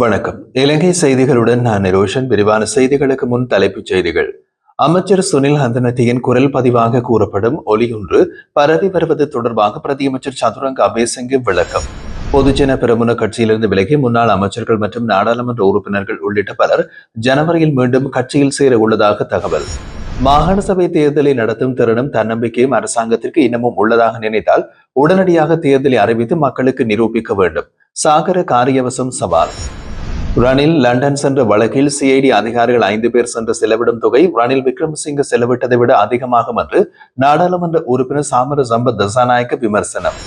வணக்கம். இலங்கை செய்திகளுடன் நான் நிரோஷன். விரிவான செய்திகளுக்கு முன் தலைப்புச் செய்திகள். அமைச்சர் சுனில் ஹந்தனத்தியின் குரல் பதிவாக கூறப்படும் ஒலியொன்று பரவி வருவது தொடர்பாக பிரதியமைச்சர் சதுரங்க அபேசிங்க விளக்கம். பொதுஜன பெரமுன கட்சியிலிருந்து விலகி முன்னாள் அமைச்சர்கள் மற்றும் நாடாளுமன்ற உறுப்பினர்கள் உள்ளிட்ட பலர் ஜனவரியில் மீண்டும் கட்சியில் சேர உள்ளதாக தகவல். மாகாண சபை தேர்தலை நடத்தும் திறனும் தன்னம்பிக்கையும் அரசாங்கத்திற்கு இன்னமும் உள்ளதாக நினைத்தால் உடனடியாக தேர்தலை அறிவித்து மக்களுக்கு நிரூபிக்க வேண்டும். சாகர காரியவசம் சவால். ரணில் லண்டன் சென்ற வழக்கில் சிஐடி அதிகாரிகள் 5 பேர் சென்று செலவிடும் தொகை ரணில் விக்ரமசிங்க செலவிட்டதை விட அதிகமாகும் என்று நாடாளுமன்ற உறுப்பினர் சாமர சம்பத் தசாநாயக்க விமர்சனம்.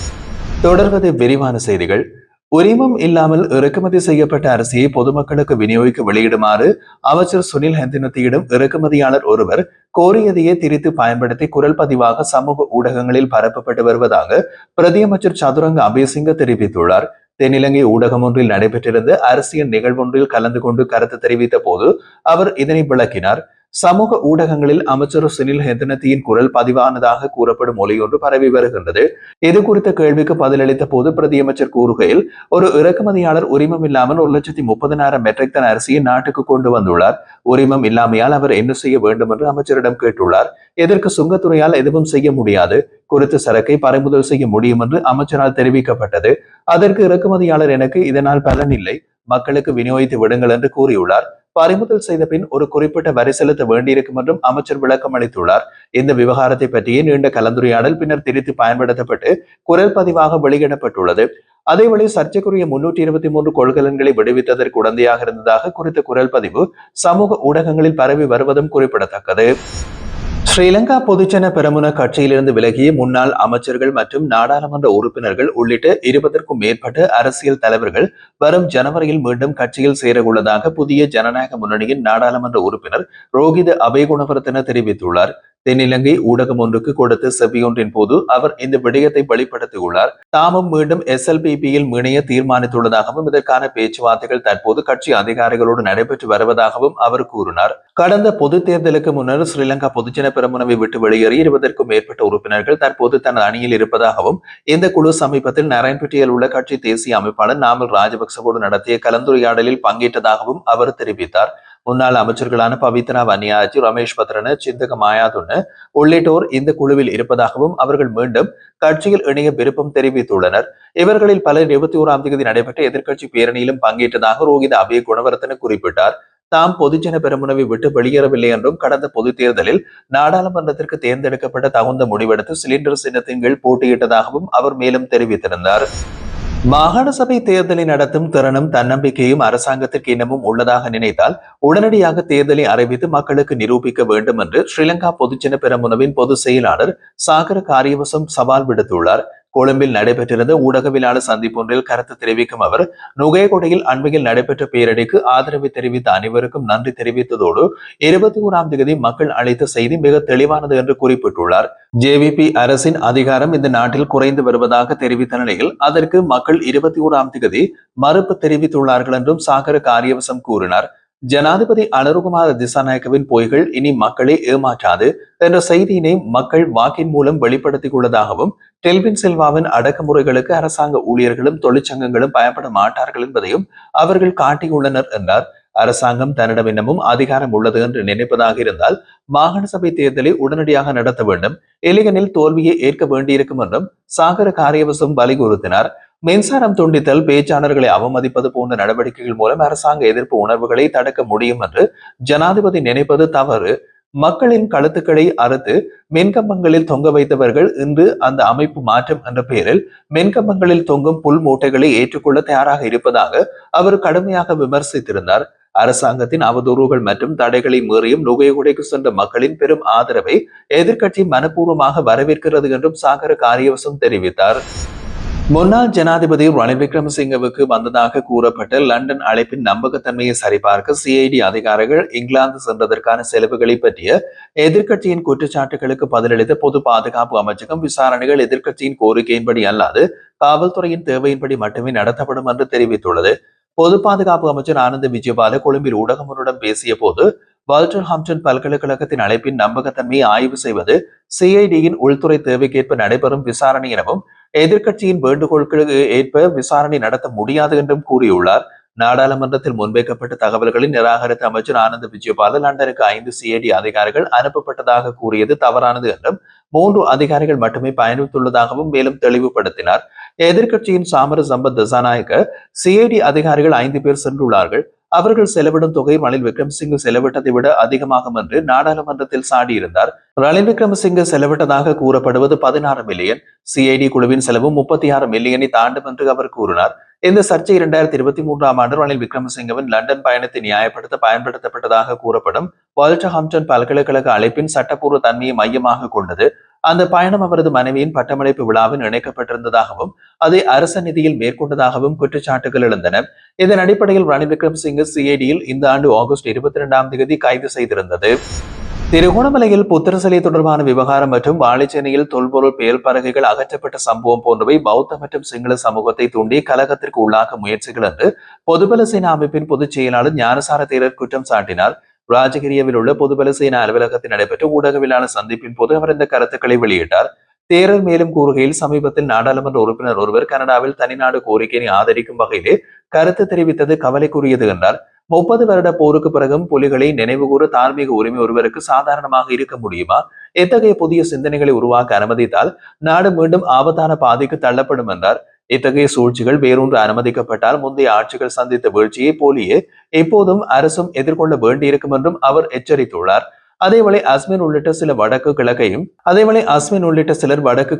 தொடர்வது விரிவான செய்திகள். உரிமம் இல்லாமல் இறக்குமதி செய்யப்பட்ட அரிசியை பொதுமக்களுக்கு விநியோகிக்க வெளியிடுமாறு அமைச்சர் சுனில் ஹெந்தினத்தியிடம் இறக்குமதியாளர் ஒருவர் கோரியதையே திரித்து பயன்படுத்தி குரல் பதிவாக சமூக ஊடகங்களில் பரப்பப்பட்டு வருவதாக பிரதியமைச்சர் சதுரங்க அபேசிங்க தெரிவித்துள்ளார். தென்னிலங்கை ஊடகம் ஒன்றில் நடைபெற்றிருந்த அரசியல் நிகழ்வொன்றில் கலந்து கொண்டு கருத்து தெரிவித்த போது அவர் இதனை விளக்கினார். சமூக ஊடகங்களில் அமைச்சர் சுனில் ஹெந்தனத்தியின் குரல் பதிவானதாக கூறப்படும் ஒலியொன்று பரவி வருகின்றது. இது குறித்த கேள்விக்கு பதிலளித்த போது பிரதியமைச்சர் கூறுகையில், ஒரு இறக்குமதியாளர் உரிமம் இல்லாமல் 1,30,000 மெட்ரிக் டன் அரிசியை நாட்டுக்கு கொண்டு வந்துள்ளார். உரிமம் இல்லாமையால் அவர் என்ன செய்ய வேண்டும் என்று அமைச்சரிடம் கேட்டுள்ளார். இதற்கு சுங்கத்துறையால் எதுவும் செய்ய முடியாது. குறித்த சரக்கை பறிமுதல் செய்ய முடியும் என்று அமைச்சரால் தெரிவிக்கப்பட்டது. அதற்கு இறக்குமதியாளர் எனக்கு இதனால் பலன் இல்லை, மக்களுக்கு விநியோகித்து விடுங்கள் என்று கூறியுள்ளார். பறிமுதல் செய்த பின் ஒரு குறிப்பிட்ட வரி செலுத்த வேண்டியிருக்கும் என்றும் அமைச்சர் விளக்கம் அளித்துள்ளார். இந்த விவகாரத்தை பற்றிய நீண்ட கலந்துரையாடல் பின்னர் திரித்து பயன்படுத்தப்பட்டு குரல் பதிவாக வெளியிடப்பட்டுள்ளது. அதேவேளை சர்ச்சைக்குரிய 323 கொள்கலன்களை விடுவித்ததற்கு உடந்தையாக இருந்ததாக குறித்த குரல் பதிவு சமூக ஊடகங்களில் பரவி வருவதும் குறிப்பிடத்தக்கது. ஸ்ரீலங்கா பொதுஜன பெரமுன கட்சியிலிருந்து விலகிய முன்னாள் அமைச்சர்கள் மற்றும் நாடாளுமன்ற உறுப்பினர்கள் உள்ளிட்ட 20க்கும் மேற்பட்ட அரசியல் தலைவர்கள் வரும் ஜனவரியில் மீண்டும் கட்சியில் சேரவுள்ளதாக புதிய ஜனநாயக முன்னணியின் நாடாளுமன்ற உறுப்பினர் ரோகித அபேகுணவர்தன தெரிவித்துள்ளார். தென்னிலங்கை ஊடகம் ஒன்றுக்கு கொடுத்த செவ்வியொன்றின் போது அவர் இந்த விடயத்தை வெளிப்படுத்தியுள்ளார். தாமும் மீண்டும் SLPPயில் இணைய தீர்மானித்துள்ளதாகவும் இதற்கான பேச்சுவார்த்தைகள் தற்போது கட்சி அதிகாரிகளோடு நடைபெற்று வருவதாகவும் அவர் கூறினார். கடந்த பொது தேர்தலுக்கு முன்னர் ஸ்ரீலங்கா பொதுஜன பெரமுனவை விட்டு வெளியேறி 20க்கும் மேற்பட்ட உறுப்பினர்கள் தற்போது தனது அணியில் இருப்பதாகவும் இந்த குழு சமீபத்தில் நரேன்பட்டியில் உள்ள கட்சி தேசிய அமைப்பாளர் நாமல் ராஜபக்சவோடு நடத்திய கலந்துரையாடலில் பங்கேற்றதாகவும் அவர் தெரிவித்தார். முன்னாள் அமைச்சர்களான பவித்ரா வன்னியாச்சி, ரமேஷ் பத்ரன, சிந்தக மாயாதுன்னு உள்ளிட்டோர் இந்த குழுவில் இருப்பதாகவும் அவர்கள் மீண்டும் கட்சியில் இணைய விருப்பம் தெரிவித்துள்ளனர். இவர்களில் பலர் 21ஆம் தேதி நடைபெற்ற எதிர்க்கட்சி பேரணியிலும் பங்கேற்றதாக ரோகித அபய குணவர்த்தன குறிப்பிட்டார். தாம் பொதுஜன பெரமுனவை விட்டு வெளியேறவில்லை என்றும் கடந்த பொது தேர்தலில் நாடாளுமன்றத்திற்கு தேர்ந்தெடுக்கப்பட்ட தகுந்த முடிவெடுத்து சிலிண்டர் சின்னத்தின் கீழ் போட்டியிட்டதாகவும் அவர் மேலும் தெரிவித்திருந்தார். மாகாண சபை தேர்தலை நடத்தும் திறனும் தன்னம்பிக்கையும் அரசாங்கத்திற்கு இன்னமும் உள்ளதாக நினைத்தால் உடனடியாக தேர்தலை அறிவித்து மக்களுக்கு நிரூபிக்க வேண்டும் என்று ஸ்ரீலங்கா பொதுஜன பெரமுனவின் பொதுச் செயலாளர் சாகர காரியவசம் சவால் விடுத்துள்ளார். கொழும்பில் நடைபெற்றிருந்த ஊடகவியலாளர் சந்திப்பொன்றில் கருத்து தெரிவிக்கும் அவர், நுகையகொடையில் அண்மையில் நடைபெற்ற பேரணிக்கு ஆதரவை தெரிவித்த அனைவருக்கும் நன்றி தெரிவித்ததோடு 21ஆம் தேதி மக்கள் அளித்த செய்தி மிக தெளிவானது என்று குறிப்பிட்டுள்ளார். JVP அரசின் அதிகாரம் இந்த நாட்டில் குறைந்து வருவதாக தெரிவித்த நிலையில் அதற்கு மக்கள் 21ஆம் தேதி மறுப்பு தெரிவித்துள்ளார்கள் என்றும் சாகர காரியவசம் கூறினார். ஜனாதிபதி அனுருகுமார திசாநாயக்கவின் பொய்கள் இனி மக்களை ஏமாற்றாது என்ற செய்தியினை மக்கள் வாக்கின் மூலம் வெளிப்படுத்திக் கொள்ளதாகவும், டெல்வின் சில்வாவின் அடக்குமுறைகளுக்கு அரசாங்க ஊழியர்களும் தொழிற்சங்கங்களும் பயப்பட மாட்டார்கள் என்பதையும் அவர்கள் காட்டியுள்ளனர் என்றார். அரசாங்கம் தன்னிடம் இன்னமும் அதிகாரம் உள்ளது என்று நினைப்பதாக இருந்தால் மாகாண சபை தேர்தலை உடனடியாக நடத்த வேண்டும், இல்லையெனில் தோல்வியை ஏற்க வேண்டியிருக்கும் என்றும் சாகர காரியவசம் வலியுறுத்தினார். மின்சாரம் துண்டித்தல், பேச்சாளர்களை அவமதிப்பது போன்ற நடவடிக்கைகள் மூலம் அரசாங்க எதிர்ப்பு உணர்வுகளை தடுக்க முடியும் என்று ஜனாதிபதி நினைப்பது தவறு. மக்களின் கழுத்துக்களை அறுத்து மின்கம்பங்களில் தொங்க வைத்தவர்கள் இன்று அந்த அமைப்பு மாற்றம் என்ற பெயரில் மின்கம்பங்களில் தொங்கும் புல் மூட்டைகளை ஏற்றுக்கொள்ள தயாராக இருப்பதாக அவர் கடுமையாக விமர்சித்திருந்தார். அரசாங்கத்தின் அவதூறுகள் மற்றும் தடைகளை மீறியும் நுகையகுடைக்கு சென்ற மக்களின் பெரும் ஆதரவை எதிர்க்கட்சி மனப்பூர்வமாக வரவேற்கிறது என்றும் சாகர காரியவசம் தெரிவித்தார். முன்னாள் ஜனாதிபதி ரணில் விக்ரமசிங்கவுக்கு வந்ததாக கூறப்பட்ட லண்டன் அழைப்பின் நம்பகத்தன்மையை சரிபார்க்க CID அதிகாரிகள் இங்கிலாந்து சென்றதற்கான செலவுகளை பற்றிய எதிர்க்கட்சியின் குற்றச்சாட்டுகளுக்கு பதிலளித்த பொது பாதுகாப்பு அமைச்சகம், விசாரணைகள் எதிர்க்கட்சியின் கோரிக்கையின்படி அல்லாது காவல்துறையின் தேவையின்படி மட்டுமே நடத்தப்படும் என்று தெரிவித்துள்ளது. பொது பாதுகாப்பு அமைச்சர் ஆனந்த விஜயபால கொழும்பில் ஊடகங்களுடன் பேசிய போது, வால்டர் ஹாம்டன் பல்கலைக்கழகத்தின் அழைப்பின் நம்பகத்தன்மையை ஆய்வு செய்வது CIDயின் உள்துறை தேவைக்கேற்ப நடைபெறும் விசாரணை எனவும் எதிர்க்கட்சியின் வேண்டுகோளுக்கு ஏற்ப விசாரணை நடத்த முடியாது என்றும் கூறியுள்ளார். நாடாளுமன்றத்தில் முன்வைக்கப்பட்ட தகவல்களை நிராகரித்த அமைச்சர் ஆனந்த் விஜயபால லண்டனுக்கு 5 சிஐடி அதிகாரிகள் அனுப்பப்பட்டதாக கூறியது தவறானது என்றும் 3 அதிகாரிகள் மட்டுமே பயணித்துள்ளதாகவும் மேலும் தெளிவுபடுத்தினார். எதிர்க்கட்சியின் சாமர சம்பத் திசாநாயக்க சிஐடி அதிகாரிகள் 5 பேர் சென்றுள்ளார்கள், அவர்கள் செலவிடும் தொகை ரணில் விக்ரமசிங்க செலவிட்டதை விட அதிகமாகும் என்று நாடாளுமன்றத்தில் சாடியிருந்தார். ரணில் விக்ரமசிங்க செலவிட்டதாக கூறப்படுவது 16 மில்லியன், சிஐடி குழுவின் செலவு 36 மில்லியனை தாண்டும் என்று அவர் கூறினார். இந்த சர்ச்சை 2023ஆம் ஆண்டு ரணில் விக்ரமசிங்கவின் லண்டன் பயணத்தை நியாயப்படுத்த பயன்படுத்தப்பட்டதாக கூறப்படும் வால்டர்ஹாம்ப்டன் பல்கலைக்கழக அழைப்பின் சட்டப்பூர்வ தன்மையை மையமாக கொண்டது. அந்த பயணம் அவரது மனைவியின் பட்டமளிப்பு விழாவில் இணைக்கப்பட்டிருந்ததாகவும் அதை அரச நிதியில் மேற்கொண்டதாகவும் குற்றச்சாட்டுகள் எழுந்தன. இதன் அடிப்படையில் ரணில் விக்ரமசிங்க சிஐடியில் இந்த ஆண்டு ஆகஸ்ட் 22ஆம் தேதி கைது செய்திருந்தது. திருகோணமலையில் புத்தர் சிலை தொடர்பான விவகாரம் மற்றும் வாழைச்சேனையில் தொல்பொருள் பெயர் பலகைகள் அகற்றப்பட்ட சம்பவம் போன்றவை பௌத்த மற்றும் சிங்கள சமூகத்தை தூண்டி கலகத்திற்கு உள்ளாக்க முயற்சிகள் என்று பொதுபல சேனா அமைப்பின் பொதுச் செயலாளர் ஞானசார தேரர் குற்றம் சாட்டினார். ராஜகிரியவில் உள்ள பொதுபல சேனா அலுவலகத்தில் நடைபெற்ற ஊடகவியலாளர் சந்திப்பின் போது அவர் இந்த கருத்துக்களை வெளியிட்டார். தேரர் மேலும் கூறுகையில், சமீபத்தில் நாடாளுமன்ற உறுப்பினர் ஒருவர் கனடாவில் தனிநாடு கோரிக்கையை ஆதரிக்கும் வகையிலே கருத்து தெரிவித்தது கவலைக்குரியது என்றார். 30 வருட போருக்கு பிறகும் புலிகளை நினைவுகூற தார்மீக உரிமை ஒருவருக்கு சாதாரணமாக இருக்க முடியுமா? இத்தகைய புதிய சிந்தனைகளை உருவாக்க அனுமதித்தால் நாடு மீண்டும் ஆபத்தான பாதைக்கு தள்ளப்படும் என்றார். இத்தகைய சூழ்ச்சிகள் வேறொன்று அனுமதிக்கப்பட்டால் முந்தைய ஆட்சிகள் சந்தித்த வீழ்ச்சியை போலியே எப்போதும் அரசும் எதிர்கொள்ள வேண்டியிருக்கும் என்றும் அவர் எச்சரித்துள்ளார். அதேவேளை அஸ்மின் உள்ளிட்ட சிலர் வடக்கு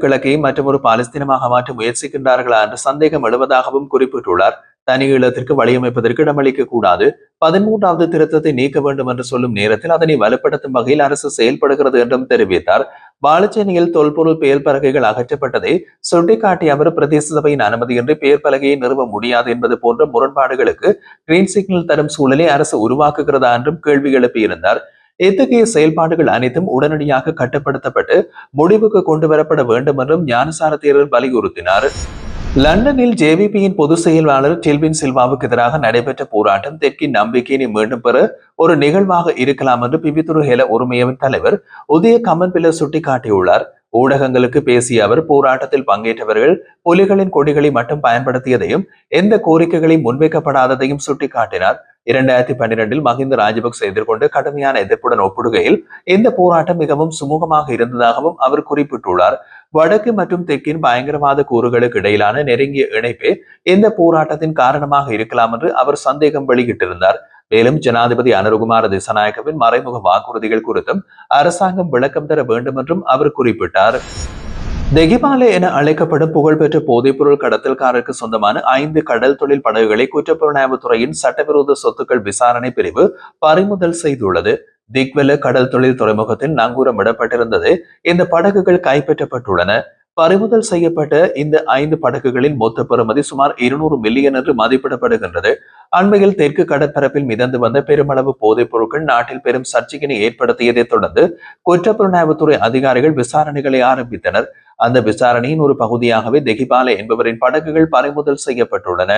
கிழக்கையும் மற்றொரு பாலஸ்தீனமாக மாற்ற முயற்சிக்கின்றார்களா என்ற சந்தேகம் எழுவதாகவும் குறிப்பிட்டுள்ளார். தனி ஈழத்திற்கு வழியமைப்பதற்கு இடமளிக்க கூடாது, 13வது திருத்தத்தை நீக்க வேண்டும் என்று சொல்லும் நேரத்தில் அதனை வலுப்படுத்தும் வகையில் அரசு செயல்படுகிறது என்றும் தெரிவித்தார். வாழைச்சேனையில் தொல்பொருள் பெயர் பலகைகள் அகற்றப்பட்டதை சுட்டிக்காட்டிய அவர், பிரதேச சபையின் அனுமதியின்றி பெயர் பலகையை நிறுவ முடியாது என்பது போன்ற முரண்பாடுகளுக்கு கிரீன் சிக்னல் தரும் சூழலை அரசு உருவாக்குகிறதா என்றும் கேள்வி எழுப்பியிருந்தார். இத்தகைய செயல்பாடுகள் அனைத்தும் உடனடியாக கட்டுப்படுத்தப்பட்டு முடிவுக்கு கொண்டு வரப்பட வேண்டும் என்றும் ஞானசார தேரர் வலியுறுத்தினார். லண்டனில் ஜேவிபியின் பொதுச் செயலாளர் டில்வின் சில்வாவுக்கு எதிராக நடைபெற்ற போராட்டம் தெற்கின் நம்பிக்கையினை மீண்டும் பெற ஒரு நிகழ்வாக இருக்கலாம் என்று பிபித்துரு ஹெல உரிமையவின் தலைவர் உதய கமன்பில சுட்டிக்காட்டியுள்ளார். ஊடகங்களுக்கு பேசிய அவர், போராட்டத்தில் பங்கேற்றவர்கள் புலிகளின் கொடிகளை மட்டும் பயன்படுத்தியதையும் எந்த கோரிக்கைகளையும் முன்வைக்கப்படாததையும் சுட்டிக்காட்டினார். 2012இல் மஹிந்த ராஜபக்ச எதிர்கொண்டு கடுமையான எதிர்ப்புடன் ஒப்பிடுகையில் இந்த போராட்டம் மிகவும் சுமூகமாக இருந்ததாகவும் அவர் குறிப்பிட்டுள்ளார். வடக்கு மற்றும் தெற்கின் பயங்கரவாத கூறுகளுக்கு இடையிலான நெருங்கிய இணைப்பே இந்த போராட்டத்தின் காரணமாக இருக்கலாம் என்று அவர் சந்தேகம் வெளியிட்டிருந்தார். மேலும் ஜனாதிபதி அனுரகுமார திசாநாயக்கவின் மறைமுக வாக்குறுதிகள் குறித்தும் அரசாங்கம் விளக்கம் தர வேண்டும் என்றும் அவர் குறிப்பிட்டார். தெகிபாலே என அழைக்கப்படும் புகழ்பெற்ற போதைப்பொருள் கடத்தல்காரருக்கு சொந்தமான 5 கடல் தொழில் படகுகளை குற்றப்புலனாய்வுத்துறையின் சட்டவிரோத சொத்துக்கள் விசாரணை பிரிவு பறிமுதல் செய்துள்ளது. திக்வெல கடல் தொழில் துறைமுகத்தில் நங்கூரமிடப்பட்டிருந்தது இந்த படகுகள் கைப்பற்றப்பட்டுள்ளன. பறிமுதல் செய்யப்பட்ட இந்த 5 படகுகளின் மொத்த பெறுமதி சுமார் 200 மில்லியன் என்று மதிப்பிடப்படுகின்றது. அண்மையில் தெற்கு கடற்பரப்பில் மிதந்து வந்த பெருமளவு போதைப் பொருட்கள் நாட்டில் பெரும் சர்ச்சையினை ஏற்படுத்தியதை தொடர்ந்து குற்றப்புலனாய்வுத்துறை அதிகாரிகள் விசாரணைகளை ஆரம்பித்தனர். அந்த விசாரணையின் ஒரு பகுதியாகவே தெகிபாலே என்பவரின் படகுகள் பறிமுதல் செய்யப்பட்டுள்ளன.